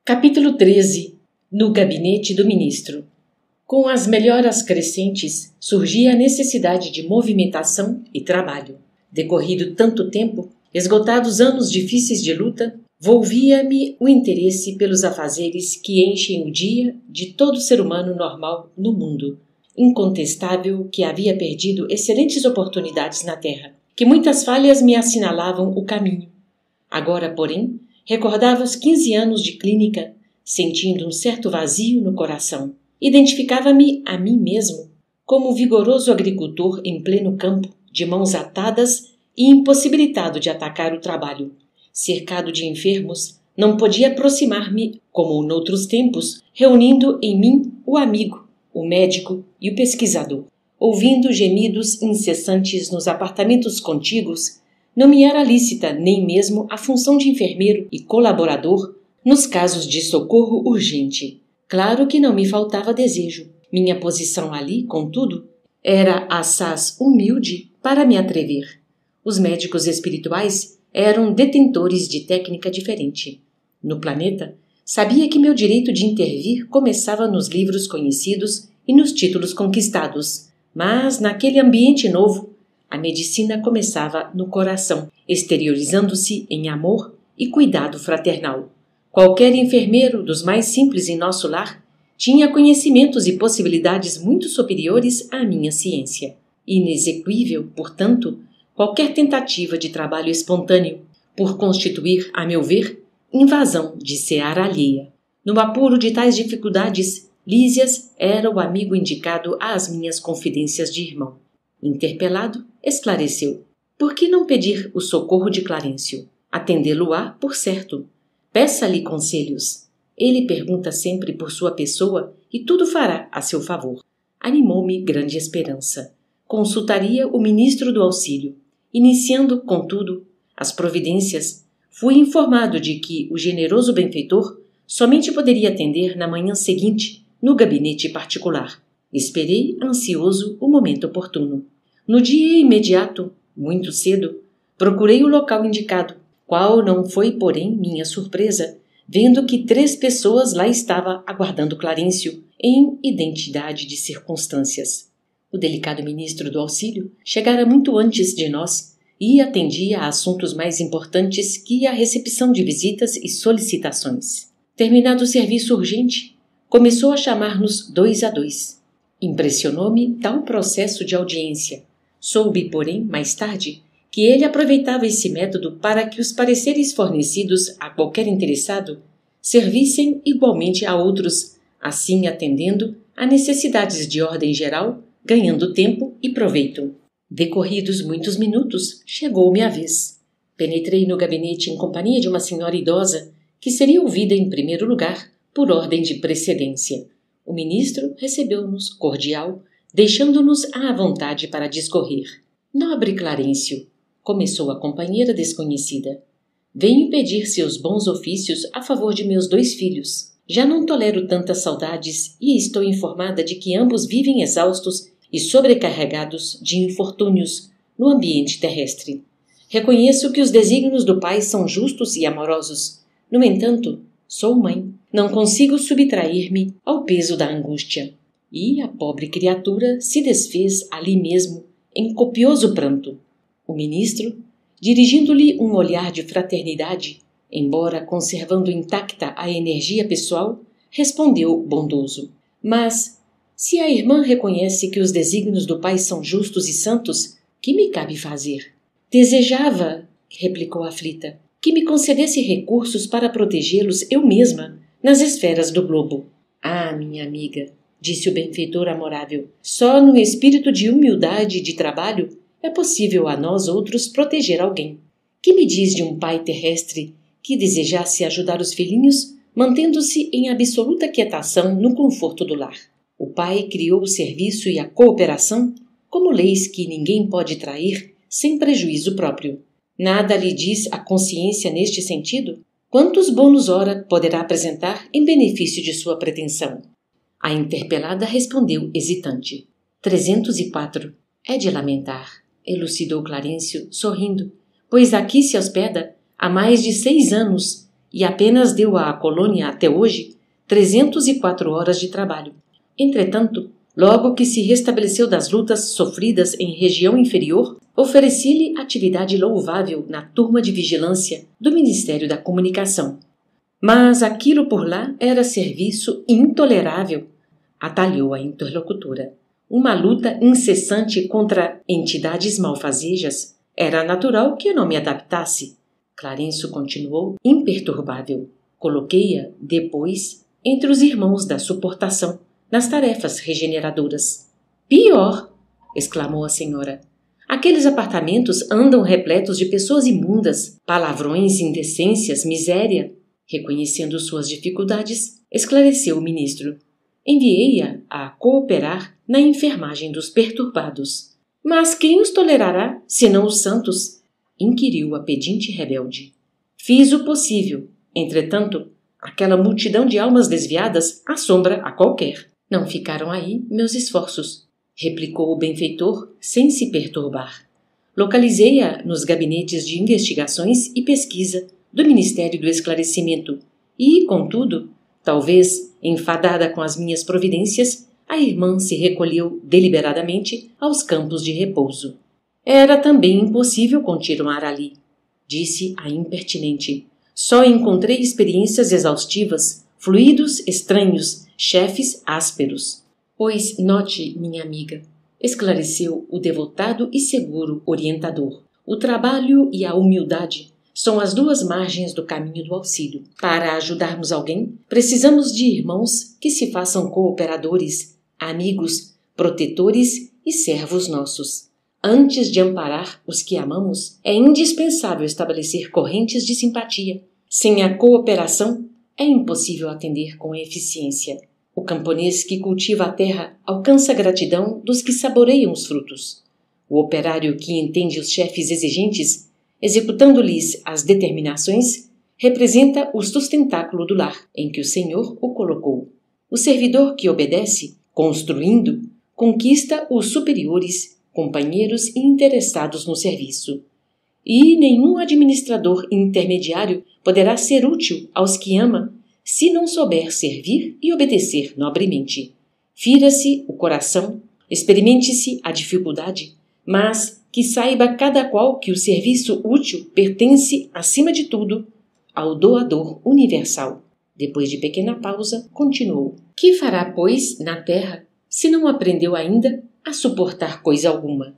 Capítulo 13. No gabinete do ministro. Com as melhoras crescentes, surgia a necessidade de movimentação e trabalho. Decorrido tanto tempo, esgotados anos difíceis de luta, volvia-me o interesse pelos afazeres que enchem o dia de todo ser humano normal no mundo. Incontestável que havia perdido excelentes oportunidades na terra, que muitas falhas me assinalavam o caminho. Agora, porém, recordava os 15 anos de clínica, sentindo um certo vazio no coração. Identificava-me a mim mesmo como vigoroso agricultor em pleno campo, de mãos atadas e impossibilitado de atacar o trabalho. Cercado de enfermos, não podia aproximar-me, como noutros tempos, reunindo em mim o amigo, o médico e o pesquisador. Ouvindo gemidos incessantes nos apartamentos contíguos, não me era lícita nem mesmo a função de enfermeiro e colaborador nos casos de socorro urgente. Claro que não me faltava desejo. Minha posição ali, contudo, era assaz humilde para me atrever. Os médicos espirituais eram detentores de técnica diferente. No planeta, sabia que meu direito de intervir começava nos livros conhecidos e nos títulos conquistados, mas naquele ambiente novo, a medicina começava no coração, exteriorizando-se em amor e cuidado fraternal. Qualquer enfermeiro, dos mais simples em nosso lar, tinha conhecimentos e possibilidades muito superiores à minha ciência. Inexequível, portanto, qualquer tentativa de trabalho espontâneo, por constituir, a meu ver, invasão de seara alheia. No apuro de tais dificuldades, Lísias era o amigo indicado às minhas confidências de irmão. Interpelado, esclareceu. Por que não pedir o socorro de Clarencio? Atendê-lo-á, por certo. Peça-lhe conselhos. Ele pergunta sempre por sua pessoa e tudo fará a seu favor. Animou-me grande esperança. Consultaria o ministro do auxílio. Iniciando, contudo, as providências, fui informado de que o generoso benfeitor somente poderia atender na manhã seguinte, no gabinete particular. Esperei, ansioso, o momento oportuno. No dia imediato, muito cedo, procurei o local indicado, qual não foi, porém, minha surpresa, vendo que 3 pessoas lá estavam aguardando Clarencio, em identidade de circunstâncias. O delicado ministro do auxílio chegara muito antes de nós e atendia a assuntos mais importantes que a recepção de visitas e solicitações. Terminado o serviço urgente, começou a chamar-nos 2 a 2. Impressionou-me tal processo de audiência. Soube, porém, mais tarde, que ele aproveitava esse método para que os pareceres fornecidos a qualquer interessado servissem igualmente a outros, assim atendendo a necessidades de ordem geral, ganhando tempo e proveito. Decorridos muitos minutos, chegou-me a vez. Penetrei no gabinete em companhia de uma senhora idosa, que seria ouvida em primeiro lugar por ordem de precedência. O ministro recebeu-nos cordial, deixando-nos à vontade para discorrer. Nobre Clarencio, começou a companheira desconhecida, venho pedir seus bons ofícios a favor de meus 2 filhos. Já não tolero tantas saudades e estou informada de que ambos vivem exaustos e sobrecarregados de infortúnios no ambiente terrestre. Reconheço que os desígnios do Pai são justos e amorosos. No entanto, sou mãe. Não consigo subtrair-me ao peso da angústia. E a pobre criatura se desfez ali mesmo em copioso pranto. O ministro, dirigindo-lhe um olhar de fraternidade, embora conservando intacta a energia pessoal, respondeu bondoso. Mas, se a irmã reconhece que os desígnios do Pai são justos e santos, que me cabe fazer? Desejava, replicou aflita, que me concedesse recursos para protegê-los eu mesma, nas esferas do globo. Ah, minha amiga, disse o benfeitor amorável, só no espírito de humildade e de trabalho é possível a nós outros proteger alguém. Que me diz de um pai terrestre que desejasse ajudar os filhinhos, mantendo-se em absoluta quietação no conforto do lar? O pai criou o serviço e a cooperação como leis que ninguém pode trair sem prejuízo próprio. Nada lhe diz a consciência neste sentido? Quantos bônus ora poderá apresentar em benefício de sua pretensão? A interpelada respondeu hesitante. 304. É de lamentar, elucidou Clarencio, sorrindo, pois aqui se hospeda há mais de 6 anos e apenas deu à colônia até hoje 304 horas de trabalho. Entretanto, logo que se restabeleceu das lutas sofridas em região inferior, ofereci-lhe atividade louvável na turma de vigilância do Ministério da Comunicação. Mas aquilo por lá era serviço intolerável, atalhou a interlocutora. Uma luta incessante contra entidades malfazejas. Era natural que eu não me adaptasse. Clarencio continuou imperturbável. Coloquei-a, depois, entre os irmãos da suportação, nas tarefas regeneradoras. Pior! Exclamou a senhora. Aqueles apartamentos andam repletos de pessoas imundas, palavrões, indecências, miséria. Reconhecendo suas dificuldades, esclareceu o ministro. Enviei-a a cooperar na enfermagem dos perturbados. Mas quem os tolerará, senão os santos? Inquiriu a pedinte rebelde. Fiz o possível. Entretanto, aquela multidão de almas desviadas assombra a qualquer. Não ficaram aí meus esforços, replicou o benfeitor sem se perturbar. Localizei-a nos gabinetes de investigações e pesquisa do Ministério do Esclarecimento e, contudo, talvez enfadada com as minhas providências, a irmã se recolheu deliberadamente aos campos de repouso. Era também impossível continuar ali, disse a impertinente. Só encontrei experiências exaustivas, fluidos estranhos, chefes ásperos. Pois note, minha amiga, esclareceu o devotado e seguro orientador, o trabalho e a humildade são as duas margens do caminho do auxílio. Para ajudarmos alguém, precisamos de irmãos que se façam cooperadores, amigos, protetores e servos nossos. Antes de amparar os que amamos, é indispensável estabelecer correntes de simpatia. Sem a cooperação, é impossível atender com eficiência. O camponês que cultiva a terra alcança a gratidão dos que saboreiam os frutos. O operário que entende os chefes exigentes, executando-lhes as determinações, representa o sustentáculo do lar em que o Senhor o colocou. O servidor que obedece, construindo, conquista os superiores, companheiros e interessados no serviço. E nenhum administrador intermediário poderá ser útil aos que ama se não souber servir e obedecer nobremente. Fira-se o coração, experimente-se a dificuldade, mas que saiba cada qual que o serviço útil pertence, acima de tudo, ao doador universal. Depois de pequena pausa, continuou. Que fará, pois, na terra, se não aprendeu ainda a suportar coisa alguma?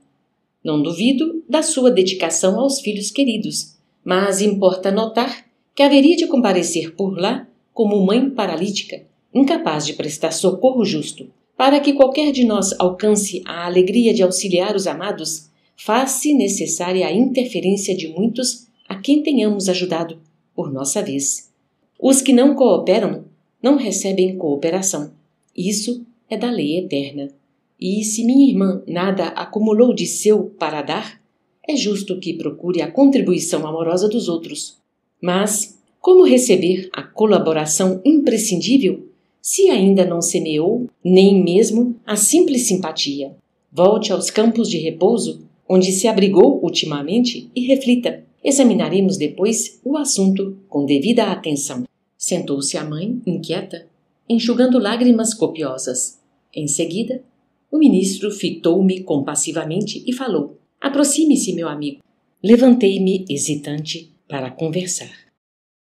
Não duvido da sua dedicação aos filhos queridos, mas importa notar que haveria de comparecer por lá como mãe paralítica, incapaz de prestar socorro justo. Para que qualquer de nós alcance a alegria de auxiliar os amados, faz-se necessária a interferência de muitos a quem tenhamos ajudado, por nossa vez. Os que não cooperam não recebem cooperação. Isso é da lei eterna. E se minha irmã nada acumulou de seu para dar, é justo que procure a contribuição amorosa dos outros. Mas como receber a colaboração imprescindível se ainda não semeou nem mesmo a simples simpatia? Volte aos campos de repouso, onde se abrigou ultimamente, e reflita. Examinaremos depois o assunto com devida atenção. Sentou-se a mãe, inquieta, enxugando lágrimas copiosas. Em seguida, o ministro fitou-me compassivamente e falou. Aproxime-se, meu amigo. Levantei-me hesitante para conversar.